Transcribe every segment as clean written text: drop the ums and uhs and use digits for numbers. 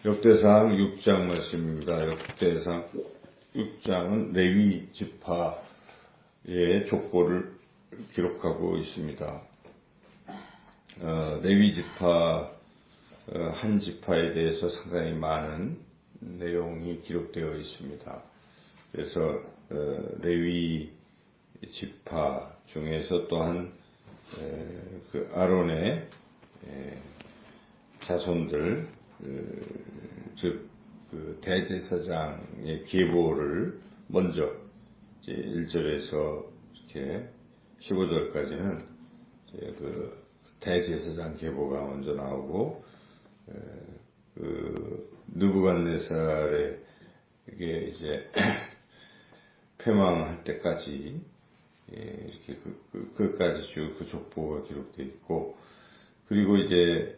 역대상 6장 말씀입니다. 역대상 6장은 레위 지파의 족보를 기록하고 있습니다. 레위 지파 한 지파에 대해서 상당히 많은 내용이 기록되어 있습니다. 그래서 레위 지파 중에서 또한 그 아론의 자손들, 즉 그 대제사장의 계보를 먼저 1절에서 이렇게 15절까지는 그 대제사장 계보가 먼저 나오고, 그 느부갓네살의 이게 이제 패망할 때까지 이렇게 끝까지 쭉 그 족보가 기록되어 있고, 그리고 이제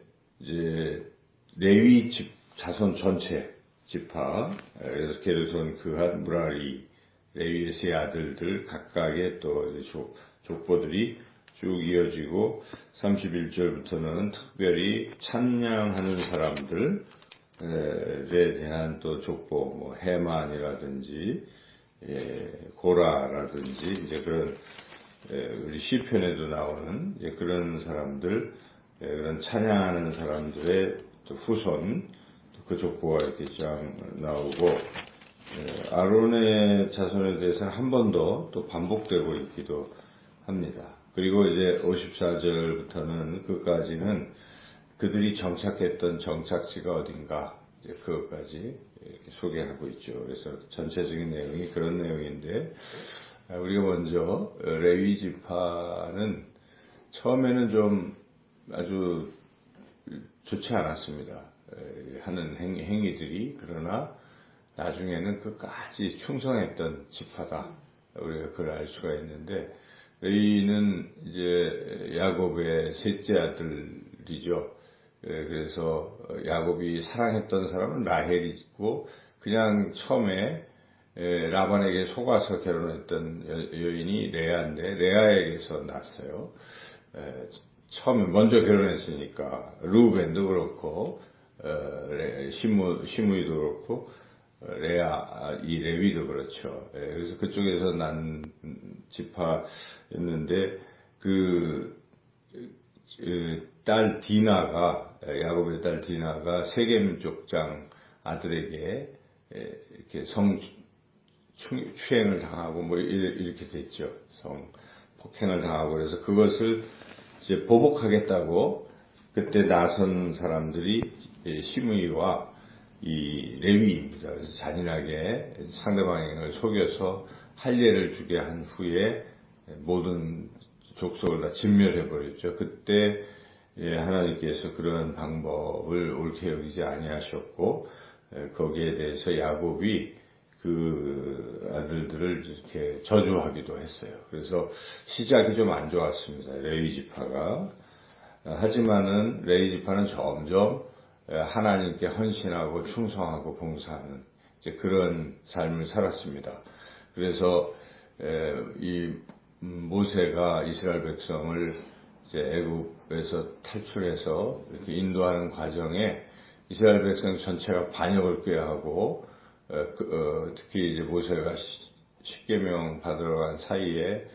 레위 자손 전체 지파, 그래서 게르손, 그핫, 무라리, 레위의 세 아들들 각각의 또 족보들이 쭉 이어지고, 31절부터는 특별히 찬양하는 사람들에 대한 또 족보, 뭐 헤만이라든지 고라라든지 이제 그런 우리 시편에도 나오는 이제 그런 사람들, 그런 찬양하는 사람들의 또 후손, 그 족보가 이렇게 쫙 나오고, 아론의 자손에 대해서는 한 번 더 또 반복되고 있기도 합니다. 그리고 이제 54절부터는 그까지는 그들이 정착했던 정착지가 어딘가, 이제 그것까지 이렇게 소개하고 있죠. 그래서 전체적인 내용이 그런 내용인데, 우리가 먼저 레위 지파는 처음에는 좀 아주 좋지 않았습니다. 하는 행위들이. 그러나 나중에는 끝까지 충성했던 지파다, 우리가 그걸 알 수가 있는데, 레위는 이제 야곱의 셋째 아들이죠. 그래서 야곱이 사랑했던 사람은 라헬이고, 그냥 처음에 라반에게 속아서 결혼했던 여인이 레아인데, 레아에게서 났어요. 처음에 먼저 결혼했으니까. 루벤도 그렇고, 시므이도 그렇고, 이 레위도 그렇죠. 그래서 그쪽에서 난 지파였는데, 딸 디나가, 야곱의 딸 디나가 세겜 족장 아들에게 이렇게 추행을 당하고 뭐 이렇게 됐죠. 폭행을 당하고, 그래서 그것을 이제 보복하겠다고 그때 나선 사람들이 시므이와 이 레위입니다. 그래서 잔인하게 상대방을 속여서 할례를 주게 한 후에 모든 족속을 다 진멸해 버렸죠. 그때 하나님께서 그런 방법을 옳게 여기지 아니하셨고, 거기에 대해서 야곱이 그 아들들을 이렇게 저주하기도 했어요. 그래서 시작이 좀 안 좋았습니다, 레위 지파가. 하지만은 레위 지파는 점점 하나님께 헌신하고 충성하고 봉사하는 이제 그런 삶을 살았습니다. 그래서 이 모세가 이스라엘 백성을 이제 애굽에서 탈출해서 이렇게 인도하는 과정에 이스라엘 백성 전체가 반역을 꾀하고, 특히 이제 모세가 십계명 받으러 간 사이에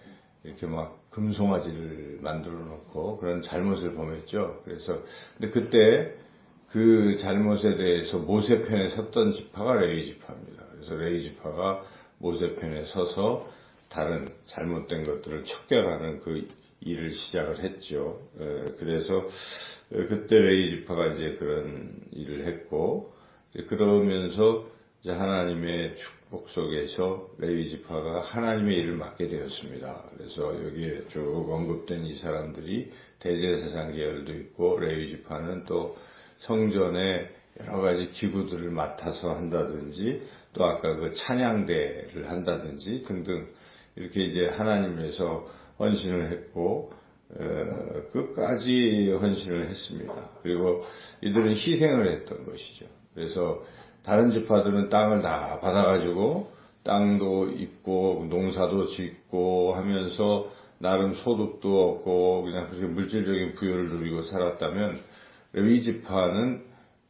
이렇게 막 금송아지를 만들어 놓고 그런 잘못을 범했죠. 그래서 근데 그때 그 잘못에 대해서 모세 편에 섰던 지파가 레위 지파입니다. 그래서 레위 지파가 모세 편에 서서 다른 잘못된 것들을 척결하는 그 일을 시작을 했죠. 그래서 그때 레위 지파가 이제 그런 일을 했고, 그러면서 이제 하나님의 축복 속에서 레위 지파가 하나님의 일을 맡게 되었습니다. 그래서 여기에 쭉 언급된 이 사람들이 대제사장 계열도 있고, 레위 지파는 또 성전에 여러 가지 기구들을 맡아서 한다든지, 또 아까 그 찬양대를 한다든지 등등 이렇게 이제 하나님 위해서 헌신을 했고, 끝까지 헌신을 했습니다. 그리고 이들은 희생을 했던 것이죠. 그래서 다른 지파들은 땅을 다 받아가지고 땅도 있고 농사도 짓고 하면서 나름 소득도 얻고 그냥 그렇게 물질적인 부여를 누리고 살았다면, 레위 지파는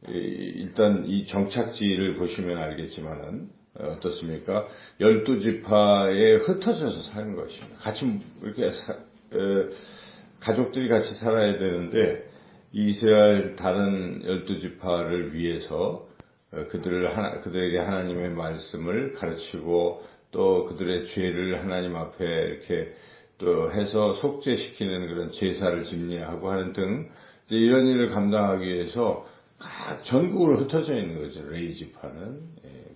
일단 이 정착지를 보시면 알겠지만은 어떻습니까? 12지파에 흩어져서 사는 것입니다. 같이 이렇게 가족들이 같이 살아야 되는데 이스라엘 다른 12지파를 위해서 그들에게 하나님의 말씀을 가르치고 또 그들의 죄를 하나님 앞에 이렇게 또 해서 속죄시키는 그런 제사를 집례하고 하는 등 이런 일을 감당하기 위해서 각 전국으로 흩어져 있는 거죠. 레위 지파는.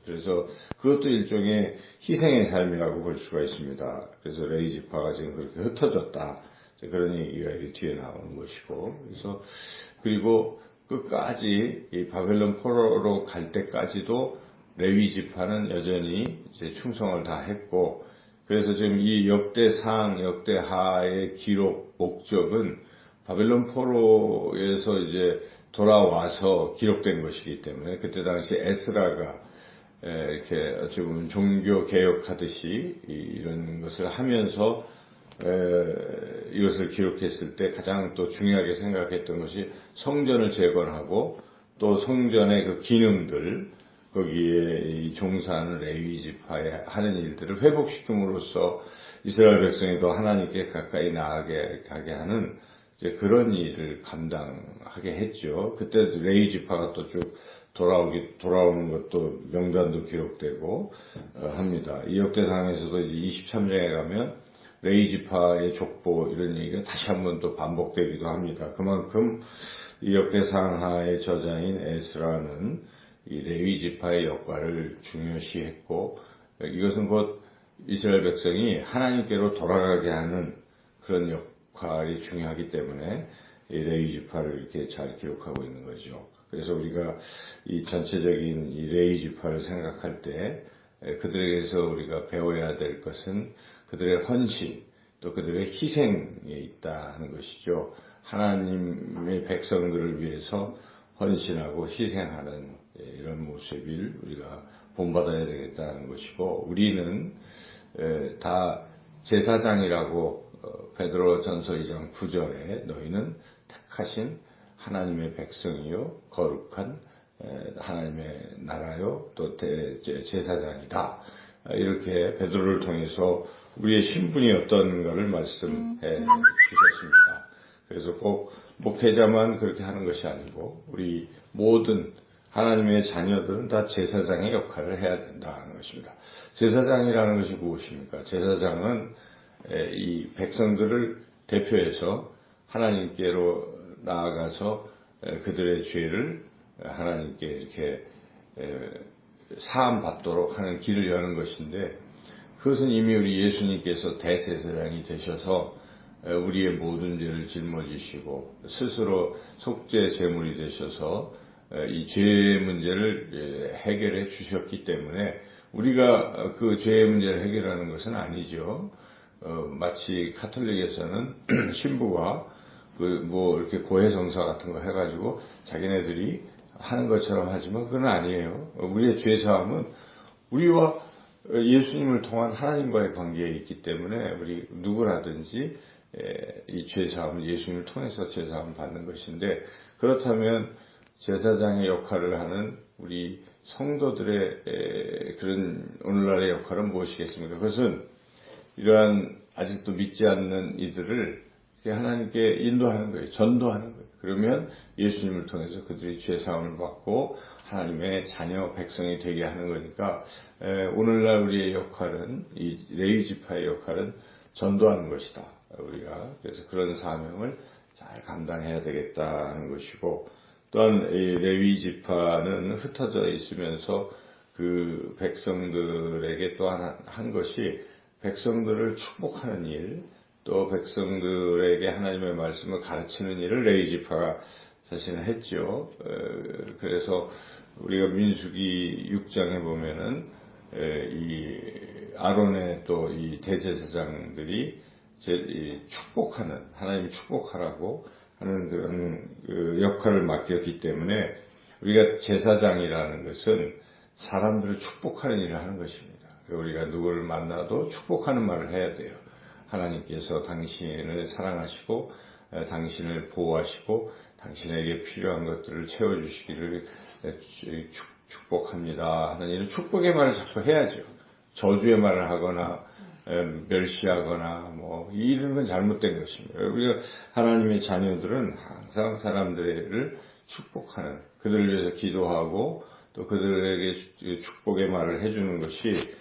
그래서 그것도 일종의 희생의 삶이라고 볼 수가 있습니다. 그래서 레위 지파가 지금 그렇게 흩어졌다. 그런 얘기가 뒤에 나오는 것이고, 그래서 그리고 끝까지 이 바벨론 포로로 갈 때까지도 레위 지파는 여전히 이제 충성을 다 했고, 그래서 지금 이 역대상, 역대하의 기록 목적은 바벨론 포로에서 이제 돌아와서 기록된 것이기 때문에 그때 당시 에스라가 이렇게 어찌 보면 종교 개혁하듯이 이런 것을 하면서 이것을 기록했을 때 가장 또 중요하게 생각했던 것이 성전을 재건하고 또 성전의 그 기능들 거기에 종사하는 레위 지파에 하는 일들을 회복시킴으로써 이스라엘 백성이 더 하나님께 가까이 나아가게 하는 이제 그런 일을 감당하게 했죠. 그때 레위 지파가 또 쭉 돌아오는 것도 명단도 기록되고 합니다. 이 역대상에서도 23장에 가면 레위 지파의 족보 이런 얘기가 다시 한번 또 반복되기도 합니다. 그만큼 이 역대상하의 저자인 에스라는 이 레위 지파의 역할을 중요시했고 이것은 곧 이스라엘 백성이 하나님께로 돌아가게 하는 그런 역할이 중요하기 때문에 이 레위 지파를 이렇게 잘 기록하고 있는 거죠. 그래서 우리가 이 전체적인 이 레위 지파를 생각할 때 그들에게서 우리가 배워야 될 것은 그들의 헌신 또 그들의 희생에 있다 하는 것이죠. 하나님의 백성들을 위해서 헌신하고 희생하는 이런 모습을 우리가 본받아야 되겠다는 것이고 우리는 다 제사장이라고 베드로전서 2장 9절에 너희는 택하신 하나님의 백성이요 거룩한 하나님의 나라요 또 제사장이다. 이렇게 베드로를 통해서 우리의 신분이 어떤가를 말씀해 주셨습니다. 그래서 꼭 목회자만 그렇게 하는 것이 아니고 우리 모든 하나님의 자녀들은 다 제사장의 역할을 해야 된다는 것입니다. 제사장이라는 것이 무엇입니까? 제사장은 이 백성들을 대표해서 하나님께로 나아가서 그들의 죄를 하나님께 이렇게 사함 받도록 하는 길을 여는 것인데 그것은 이미 우리 예수님께서 대제사장이 되셔서 우리의 모든 죄를 짊어지시고 스스로 속죄 제물이 되셔서 이 죄의 문제를 해결해 주셨기 때문에 우리가 그 죄의 문제를 해결하는 것은 아니죠. 마치 카톨릭에서는 신부가 이렇게 고해성사 같은 거 해가지고 자기네들이 하는 것처럼 하지만 그건 아니에요. 우리의 죄사함은 우리와 예수님을 통한 하나님과의 관계에 있기 때문에 우리 누구라든지 이 죄사함은 예수님을 통해서 죄사함을 받는 것인데 그렇다면 제사장의 역할을 하는 우리 성도들의 그런 오늘날의 역할은 무엇이겠습니까? 그것은 이러한 아직도 믿지 않는 이들을 하나님께 인도하는 거예요. 전도하는 거예요. 그러면 예수님을 통해서 그들이 죄사함을 받고 하나님의 자녀 백성이 되게 하는 거니까 오늘날 우리의 역할은 이 레위 지파의 역할은 전도하는 것이다. 우리가 그래서 그런 사명을 잘 감당해야 되겠다는 것이고 또한 이 레위 지파는 흩어져 있으면서 그 백성들에게 또 한 것이 백성들을 축복하는 일 또 백성들에게 하나님의 말씀을 가르치는 일을 레위 지파가 사실은 했죠. 그래서 우리가 민수기 6장에 보면은 이 아론의 또 이 대제사장들이 축복하는 하나님 축복하라고 하는 그런 그 역할을 맡겼기 때문에 우리가 제사장이라는 것은 사람들을 축복하는 일을 하는 것입니다. 우리가 누구를 만나도 축복하는 말을 해야 돼요. 하나님께서 당신을 사랑하시고 당신을 보호하시고 당신에게 필요한 것들을 채워주시기를 축복합니다 하는 이런 축복의 말을 자꾸 해야죠. 저주의 말을 하거나 멸시하거나 이런 건 잘못된 것입니다. 우리가 하나님의 자녀들은 항상 사람들을 축복하는, 그들을 위해서 기도하고 또 그들에게 축복의 말을 해주는 것이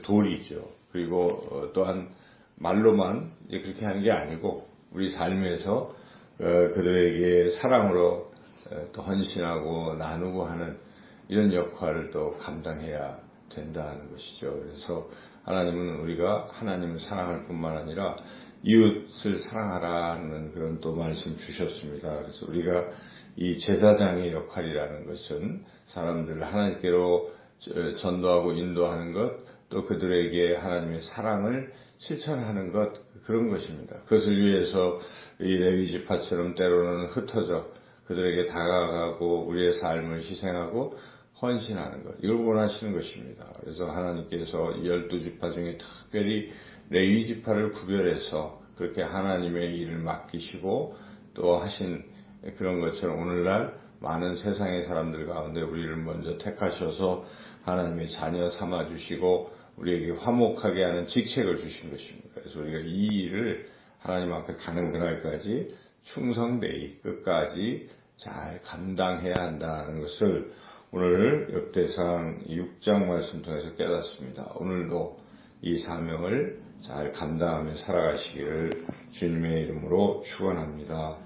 도리죠. 그리고 또한 말로만 그렇게 하는 게 아니고 우리 삶에서 그들에게 사랑으로 또 헌신하고 나누고 하는 이런 역할을 또 감당해야 된다는 것이죠. 그래서 하나님은 우리가 하나님을 사랑할 뿐만 아니라 이웃을 사랑하라는 그런 또 말씀 주셨습니다. 그래서 우리가 이 제사장의 역할이라는 것은 사람들을 하나님께로 전도하고 인도하는 것, 또 그들에게 하나님의 사랑을 실천하는 것, 그런 것입니다. 그것을 위해서 이 레위 지파처럼 때로는 흩어져 그들에게 다가가고 우리의 삶을 희생하고 헌신하는 것, 이걸 원하시는 것입니다. 그래서 하나님께서 12지파 중에 특별히 레위 지파를 구별해서 그렇게 하나님의 일을 맡기시고 또 하신 그런 것처럼 오늘날 많은 세상의 사람들 가운데 우리를 먼저 택하셔서 하나님의 자녀 삼아주시고 우리에게 화목하게 하는 직책을 주신 것입니다. 그래서 우리가 이 일을 하나님 앞에 가는 그날까지 충성되이 끝까지 잘 감당해야 한다는 것을 오늘 역대상 6장 말씀 통해서 깨닫습니다. 오늘도 이 사명을 잘 감당하며 살아가시기를 주님의 이름으로 축원합니다.